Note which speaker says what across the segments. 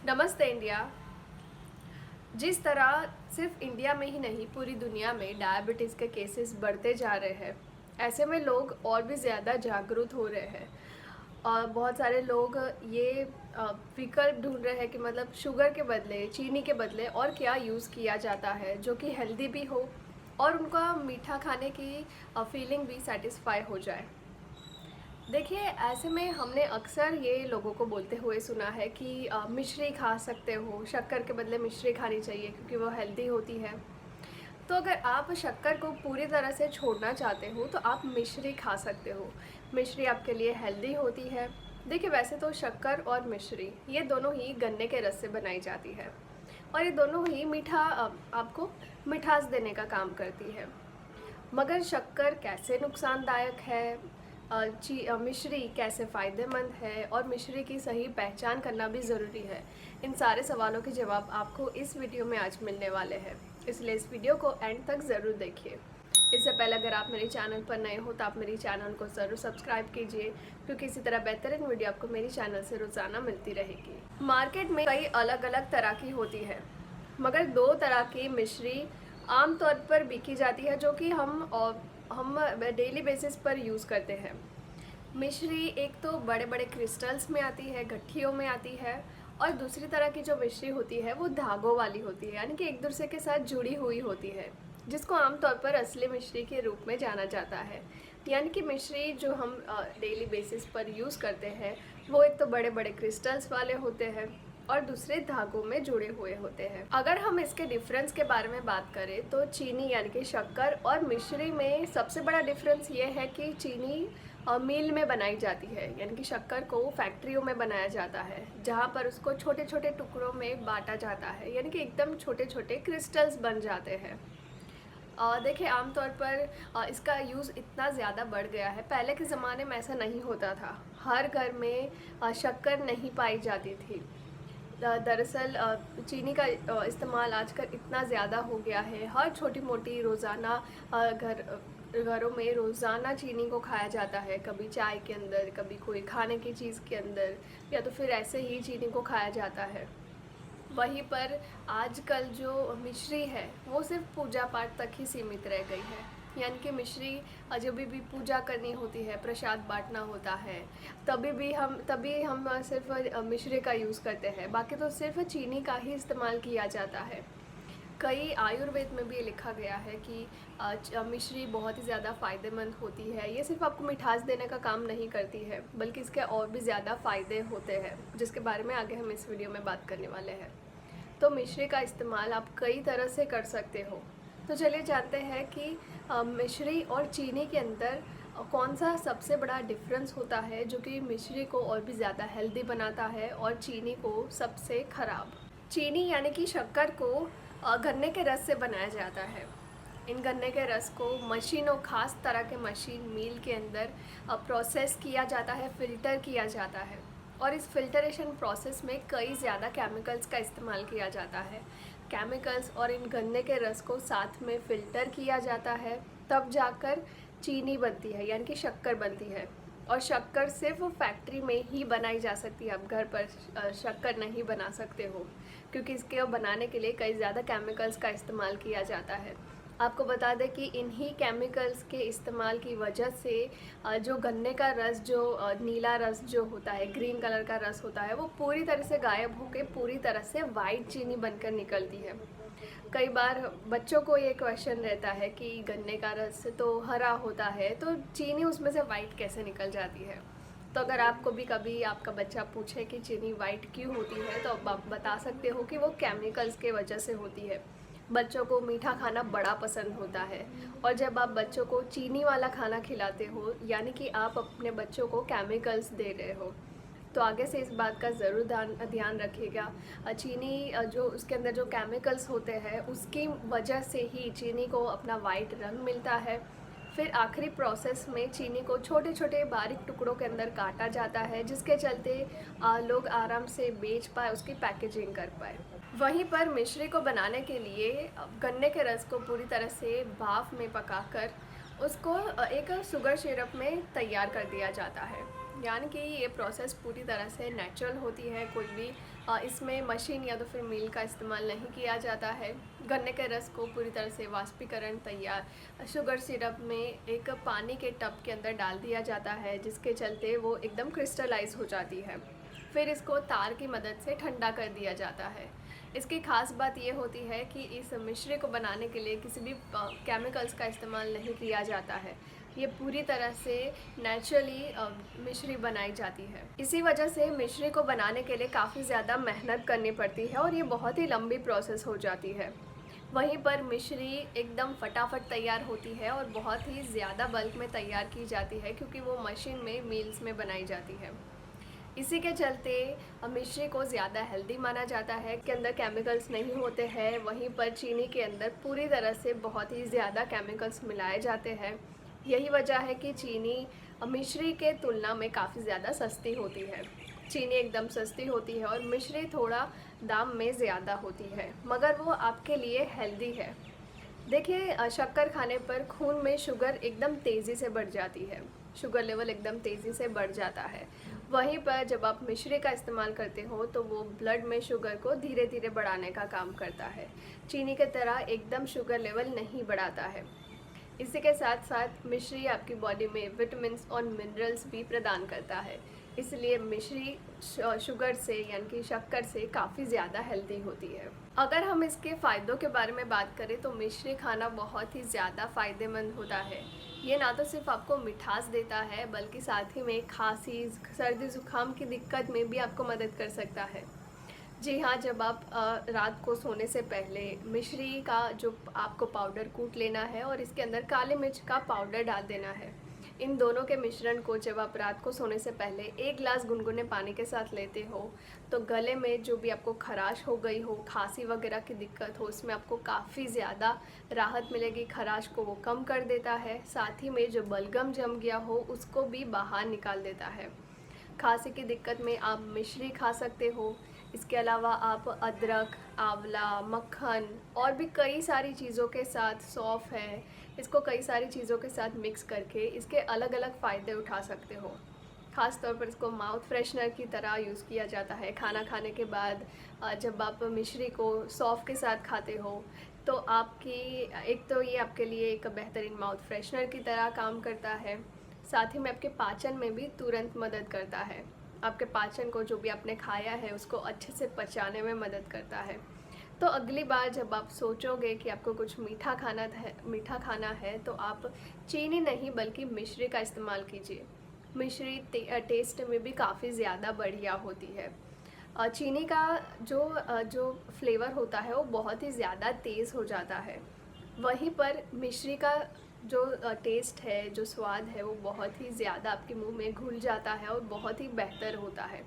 Speaker 1: नमस्ते इंडिया। जिस तरह सिर्फ इंडिया में ही नहीं पूरी दुनिया में डायबिटीज़ के केसेस बढ़ते जा रहे हैं, ऐसे में लोग और भी ज़्यादा जागरूक हो रहे हैं। और बहुत सारे लोग ये विकल्प ढूंढ रहे हैं कि मतलब शुगर के बदले, चीनी के बदले और क्या यूज़ किया जाता है जो कि हेल्दी भी हो और उनका मीठा खाने की फीलिंग भी सेटिस्फाई हो जाए। देखिए, ऐसे में हमने अक्सर ये लोगों को बोलते हुए सुना है कि मिश्री खा सकते हो, शक्कर के बदले मिश्री खानी चाहिए क्योंकि वो हेल्दी होती है। तो अगर आप शक्कर को पूरी तरह से छोड़ना चाहते हो तो आप मिश्री खा सकते हो। मिश्री आपके लिए हेल्दी होती है। देखिए, वैसे तो शक्कर और मिश्री ये दोनों ही गन्ने के रस से बनाई जाती है और ये दोनों ही मीठा आपको मिठास देने का काम करती है। मगर शक्कर कैसे नुकसानदायक है, मिश्री कैसे फ़ायदेमंद है और मिश्री की सही पहचान करना भी ज़रूरी है। इन सारे सवालों के जवाब आपको इस वीडियो में आज मिलने वाले हैं, इसलिए इस वीडियो को एंड तक ज़रूर देखिए। इससे पहले अगर आप मेरे चैनल पर नए हो तो आप मेरे चैनल को ज़रूर सब्सक्राइब कीजिए, क्योंकि इसी तरह बेहतरीन वीडियो आपको मेरे चैनल से रोज़ाना मिलती रहेगी। मार्केट में कई अलग अलग तरह की होती है, मगर दो तरह की मिश्री आमतौर पर बिकी जाती है जो कि हम डेली बेसिस पर यूज़ करते हैं। मिश्री एक तो बड़े बड़े क्रिस्टल्स में आती है, गट्ठियों में आती है, और दूसरी तरह की जो मिश्री होती है वो धागों वाली होती है, यानी कि एक दूसरे के साथ जुड़ी हुई होती है, जिसको आमतौर पर असली मिश्री के रूप में जाना जाता है। यानी कि मिश्री जो हम डेली बेसिस पर यूज़ करते हैं वो एक तो बड़े बड़े क्रिस्टल्स वाले होते हैं और दूसरे धागों में जुड़े हुए होते हैं। अगर हम इसके डिफरेंस के बारे में बात करें तो चीनी यानी कि शक्कर और मिश्री में सबसे बड़ा डिफरेंस ये है कि चीनी मिल में बनाई जाती है, यानी कि शक्कर को फैक्ट्रियों में बनाया जाता है जहाँ पर उसको छोटे छोटे टुकड़ों में बांटा जाता है, यानी कि एकदम छोटे छोटे क्रिस्टल्स बन जाते हैं। देखिए, आमतौर पर इसका यूज़ इतना ज़्यादा बढ़ गया है। पहले के ज़माने में ऐसा नहीं होता था, हर घर में शक्कर नहीं पाई जाती थी। दरअसल चीनी का इस्तेमाल आजकल इतना ज़्यादा हो गया है, हर छोटी मोटी रोज़ाना घरों में रोज़ाना चीनी को खाया जाता है, कभी चाय के अंदर, कभी कोई खाने की चीज़ के अंदर, या तो फिर ऐसे ही चीनी को खाया जाता है। वहीं पर आजकल जो मिश्री है वो सिर्फ पूजा पाठ तक ही सीमित रह गई है, यानी कि मिश्री जब भी पूजा करनी होती है, प्रसाद बांटना होता है, तभी हम सिर्फ मिश्री का यूज़ करते हैं, बाकी तो सिर्फ चीनी का ही इस्तेमाल किया जाता है। कई आयुर्वेद में भी ये लिखा गया है कि मिश्री बहुत ही ज़्यादा फ़ायदेमंद होती है। ये सिर्फ आपको मिठास देने का काम नहीं करती है, बल्कि इसके और भी ज़्यादा फ़ायदे होते हैं, जिसके बारे में आगे हम इस वीडियो में बात करने वाले हैं। तो मिश्री का इस्तेमाल आप कई तरह से कर सकते हो। तो चलिए जानते हैं कि मिश्री और चीनी के अंदर कौन सा सबसे बड़ा डिफरेंस होता है जो कि मिश्री को और भी ज़्यादा हेल्दी बनाता है और चीनी को सबसे ख़राब। चीनी यानी कि शक्कर को गन्ने के रस से बनाया जाता है। इन गन्ने के रस को मशीनों, ख़ास तरह के मशीन मील के अंदर प्रोसेस किया जाता है, फ़िल्टर किया जाता है, और इस फिल्टरेशन प्रोसेस में कई ज़्यादा केमिकल्स का इस्तेमाल किया जाता है। केमिकल्स और इन गन्ने के रस को साथ में फ़िल्टर किया जाता है, तब जाकर चीनी बनती है, यानी कि शक्कर बनती है। और शक्कर सिर्फ फैक्ट्री में ही बनाई जा सकती है, आप घर पर शक्कर नहीं बना सकते हो, क्योंकि इसके बनाने के लिए कई ज़्यादा केमिकल्स का इस्तेमाल किया जाता है। आपको बता दें कि इन्हीं केमिकल्स के इस्तेमाल की वजह से जो गन्ने का रस, जो नीला रस जो होता है, ग्रीन कलर का रस होता है, वो पूरी तरह से गायब होकर पूरी तरह से वाइट चीनी बनकर निकलती है। कई बार बच्चों को ये क्वेश्चन रहता है कि गन्ने का रस तो हरा होता है, तो चीनी उसमें से वाइट कैसे निकल जाती है। तो अगर आपको भी कभी आपका बच्चा पूछे कि चीनी वाइट क्यों होती है, तो आप बता सकते हो कि वो केमिकल्स के वजह से होती है। बच्चों को मीठा खाना बड़ा पसंद होता है, और जब आप बच्चों को चीनी वाला खाना खिलाते हो, यानी कि आप अपने बच्चों को केमिकल्स दे रहे हो। तो आगे से इस बात का ज़रूर ध्यान रखिएगा। चीनी जो उसके अंदर जो केमिकल्स होते हैं उसकी वजह से ही चीनी को अपना वाइट रंग मिलता है। फिर आखिरी प्रोसेस में चीनी को छोटे छोटे बारीक टुकड़ों के अंदर काटा जाता है, जिसके चलते लोग आराम से बेच पाए, उसकी पैकेजिंग कर पाए। वहीं पर मिश्री को बनाने के लिए गन्ने के रस को पूरी तरह से भाप में पकाकर उसको एक शुगर सिरप में तैयार कर दिया जाता है, यानी कि ये प्रोसेस पूरी तरह से नेचुरल होती है, कोई भी इसमें मशीन या तो फिर मिल का इस्तेमाल नहीं किया जाता है। गन्ने के रस को पूरी तरह से वाष्पीकरण तैयार शुगर सिरप में एक पानी के टब के अंदर डाल दिया जाता है, जिसके चलते वो एकदम क्रिस्टलाइज हो जाती है। फिर इसको तार की मदद से ठंडा कर दिया जाता है। इसकी ख़ास बात ये होती है कि इस मिश्री को बनाने के लिए किसी भी केमिकल्स का इस्तेमाल नहीं किया जाता है। ये पूरी तरह से नेचुरली मिश्री बनाई जाती है। इसी वजह से मिश्री को बनाने के लिए काफ़ी ज़्यादा मेहनत करनी पड़ती है और ये बहुत ही लंबी प्रोसेस हो जाती है। वहीं पर मिश्री एकदम फटाफट तैयार होती है और बहुत ही ज़्यादा बल्क में तैयार की जाती है, क्योंकि वो मशीन में मील्स में बनाई जाती है। इसी के चलते मिश्री को ज़्यादा हेल्दी माना जाता है, के अंदर केमिकल्स नहीं होते हैं। वहीं पर चीनी के अंदर पूरी तरह से बहुत ही ज़्यादा केमिकल्स मिलाए जाते हैं। यही वजह है कि चीनी मिश्री के तुलना में काफ़ी ज़्यादा सस्ती होती है। चीनी एकदम सस्ती होती है और मिश्री थोड़ा दाम में ज़्यादा होती है, मगर वो आपके लिए हेल्दी है। देखिए, शक्कर खाने पर खून में शुगर एकदम तेज़ी से बढ़ जाती है, शुगर लेवल एकदम तेज़ी से बढ़ जाता है। वहीं पर जब आप मिश्री का इस्तेमाल करते हो तो वो ब्लड में शुगर को धीरे धीरे बढ़ाने का काम करता है। चीनी की तरह एकदम शुगर लेवल नहीं बढ़ाता है। इसी के साथ साथ मिश्री आपकी बॉडी में विटामिन्स और मिनरल्स भी प्रदान करता है। इसलिए मिश्री शुगर से यानी कि शक्कर से काफ़ी ज़्यादा हेल्दी होती है। अगर हम इसके फ़ायदों के बारे में बात करें तो मिश्री खाना बहुत ही ज़्यादा फ़ायदेमंद होता है। ये ना तो सिर्फ आपको मिठास देता है, बल्कि साथ ही में खांसी, सर्दी ज़ुकाम की दिक्कत में भी आपको मदद कर सकता है। जी हाँ, जब आप रात को सोने से पहले मिश्री का जो आपको पाउडर कूट लेना है और इसके अंदर काली मिर्च का पाउडर डाल देना है। इन दोनों के मिश्रण को जब आप रात को सोने से पहले 1 गिलास गुनगुने पानी के साथ लेते हो तो गले में जो भी आपको खराश हो गई हो, खांसी वगैरह की दिक्कत हो, उसमें आपको काफ़ी ज़्यादा राहत मिलेगी। खराश को वो कम कर देता है, साथ ही में जो बलगम जम गया हो उसको भी बाहर निकाल देता है। खांसी की दिक्कत में आप मिश्री खा सकते हो। इसके अलावा आप अदरक, आंवला, मक्खन और भी कई सारी चीज़ों के साथ, सौंफ है, इसको कई सारी चीज़ों के साथ मिक्स करके इसके अलग अलग फ़ायदे उठा सकते हो। ख़ास तौर पर इसको माउथ फ्रेशनर की तरह यूज़ किया जाता है। खाना खाने के बाद जब आप मिश्री को सौंफ के साथ खाते हो तो आपकी एक तो ये आपके लिए एक बेहतरीन माउथ फ्रेशनर की तरह काम करता है, साथ ही में आपके पाचन में भी तुरंत मदद करता है। आपके पाचन को जो भी आपने खाया है उसको अच्छे से पचाने में मदद करता है। तो अगली बार जब आप सोचोगे कि आपको कुछ मीठा खाना है तो आप चीनी नहीं बल्कि मिश्री का इस्तेमाल कीजिए। मिश्री टेस्ट में भी काफ़ी ज़्यादा बढ़िया होती है। चीनी का जो फ्लेवर होता है वो बहुत ही ज़्यादा तेज़ हो जाता है। वहीं पर मिश्री का जो टेस्ट है, जो स्वाद है, वो बहुत ही ज़्यादा आपके मुंह में घुल जाता है और बहुत ही बेहतर होता है।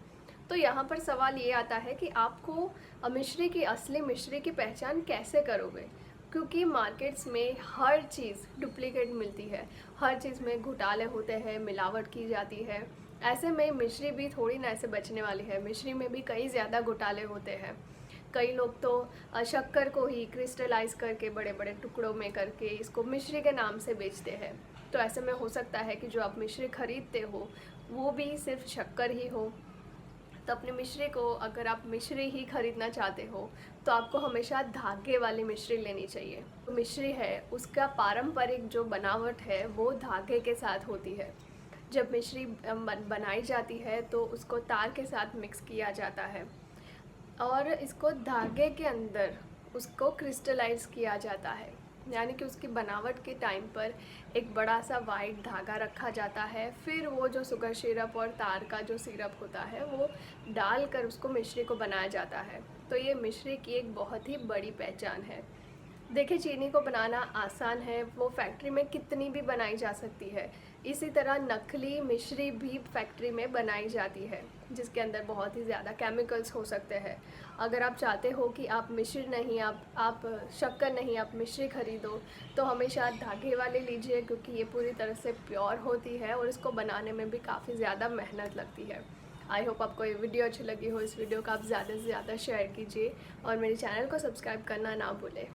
Speaker 1: तो यहाँ पर सवाल ये आता है कि आपको मिश्री की असली मिश्री की पहचान कैसे करोगे? क्योंकि मार्केट्स में हर चीज़ डुप्लीकेट मिलती है, हर चीज़ में घोटाले होते हैं, मिलावट की जाती है। ऐसे में मिश्री भी थोड़ी ना ऐसे बचने वाली है, मिश्री में भी कई ज़्यादा घोटाले होते हैं। कई लोग तो शक्कर को ही क्रिस्टलाइज़ करके बड़े बड़े टुकड़ों में करके इसको मिश्री के नाम से बेचते हैं। तो ऐसे में हो सकता है कि जो आप मिश्री खरीदते हो वो भी सिर्फ शक्कर ही हो। तो अपनी मिश्री को, अगर आप मिश्री ही खरीदना चाहते हो तो आपको हमेशा धागे वाली मिश्री लेनी चाहिए। तो मिश्री है उसका पारंपरिक जो बनावट है वो धागे के साथ होती है। जब मिश्री बनाई जाती है तो उसको तार के साथ मिक्स किया जाता है और इसको धागे के अंदर उसको क्रिस्टलाइज़ किया जाता है, यानी कि उसकी बनावट के टाइम पर एक बड़ा सा वाइट धागा रखा जाता है। फिर वो जो शुगर सिरप और तार का जो सिरप होता है वो डालकर उसको मिश्री को बनाया जाता है। तो ये मिश्री की एक बहुत ही बड़ी पहचान है। देखिए, चीनी को बनाना आसान है, वो फैक्ट्री में कितनी भी बनाई जा सकती है। इसी तरह नकली मिश्री भी फैक्ट्री में बनाई जाती है, जिसके अंदर बहुत ही ज़्यादा केमिकल्स हो सकते हैं। अगर आप चाहते हो कि आप मिश्री नहीं, आप शक्कर नहीं, आप मिश्री खरीदो तो हमेशा धागे वाले लीजिए, क्योंकि ये पूरी तरह से प्योर होती है और इसको बनाने में भी काफ़ी ज़्यादा मेहनत लगती है। आई होप आपको ये वीडियो अच्छी लगी हो। इस वीडियो को आप ज़्यादा से ज़्यादा शेयर कीजिए और मेरे चैनल को सब्सक्राइब करना ना भूलें।